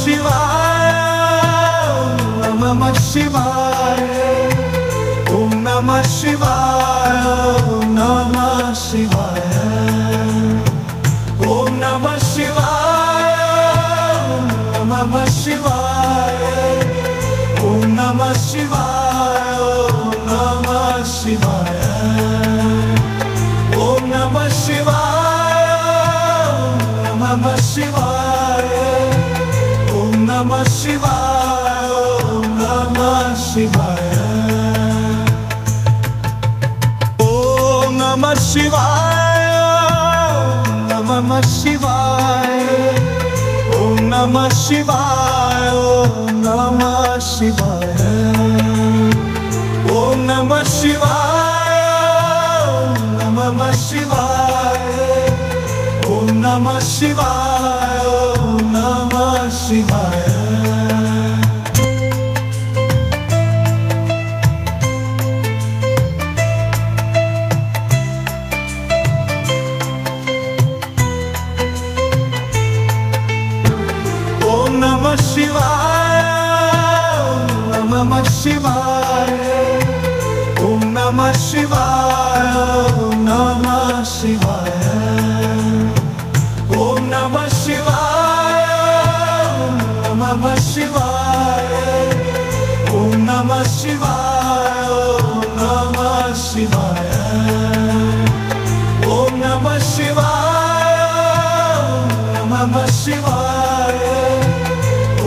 Shivaya, Om Namah Shivaya, Om Namah Shivaya, Om Namah Shivaya, Om Namah Shivaya, Om Namah Shivaya, Om Namah Shivaya, Om Namah Shivaya, Om Namah Shivaya, Om Namah Shivaya, Om Namah Shivaya, Om Namah Shivaya, Om Namah Shivaya, Om Namah Shivaya, Om Namah Shivaya, Om Namah Shivaya, Om Namah Shivaya, Om Namah Shivaya, Om Namah Shivaya. Om Namah Shivaya, Om Namah Shivaya, Om Namah Shivaya, Om Namah Shivaya, Om Namah Shivaya, Om Namah Shivaya, Om Namah Shivaya, Om Namah Shivaya, Om Namah Shivaya, Om Namah Shivaya,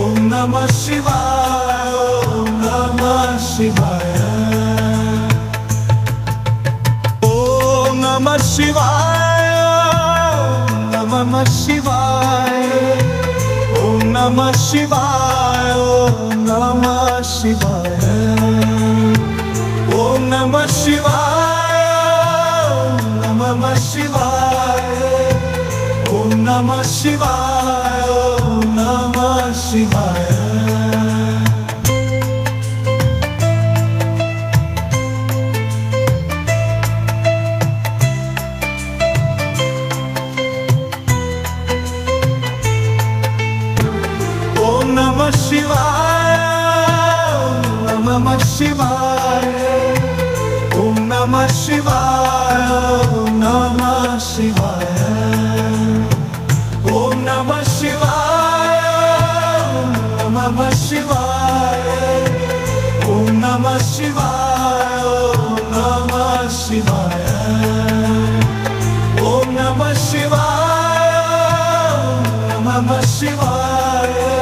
Om Namah Shivaya, Om Namah Shivaya, Om Namah Shivaya, Om Namah Shivaya, Om Namah Shivaya, Om Namah Shivaya, Om Namah Shivaya, Om Namah Shivaya, Om Namah Shivaya. Om Namah Shivaya, Om Namah Shivaya, Om Namah Shivaya, Om Namah Shivaya, Om Namah Shivaya, Om Namah Shivaya, Om Namah Shivaya, Om Namah Shivaya, Om Namah Shivaya,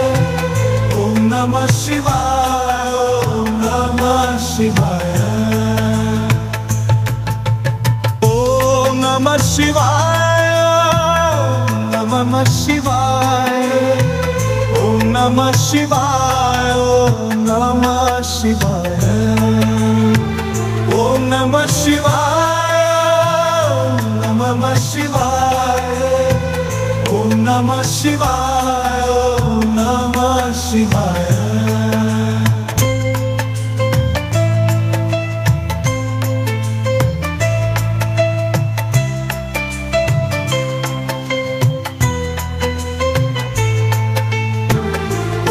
Om Namah Shivaya, Om Namah Shivaya, Om Namah Shivaya, Om Namah Shivaya, Om Namah Shivaya, Om Namah Shivaya, Om Namah Shivaya, Om Namah Shivaya, Om Namah Shivaya, Om Namah Shivaya.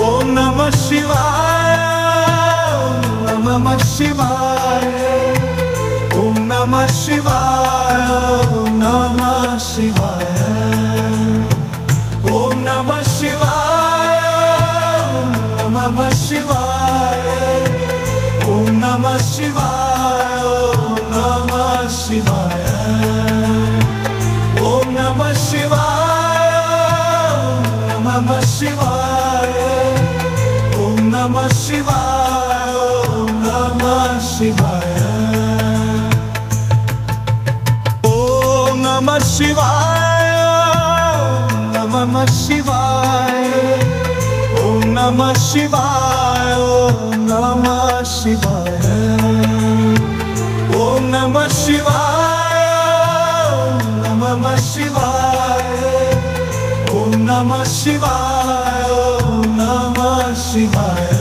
Om Namah Shivaya, Om Namah Shivaya, Om Namah Shivaya, Om Namah Shivaya, Om Namah Shivaya, Om Namah Shivaya, Om Namah Shivaya, Om Namah Shivaya, Om Namah Shivaya, Om Namah Shivaya, Om Namah Shivaya, Om Namah Shivaya, Om Namah Shivaya, Om Namah Shivaya, Om Namah Shivaya, Om Namah Shivaya, Om Namah Shivaya, Om Namah Shivaya, Om Namah Shivaya.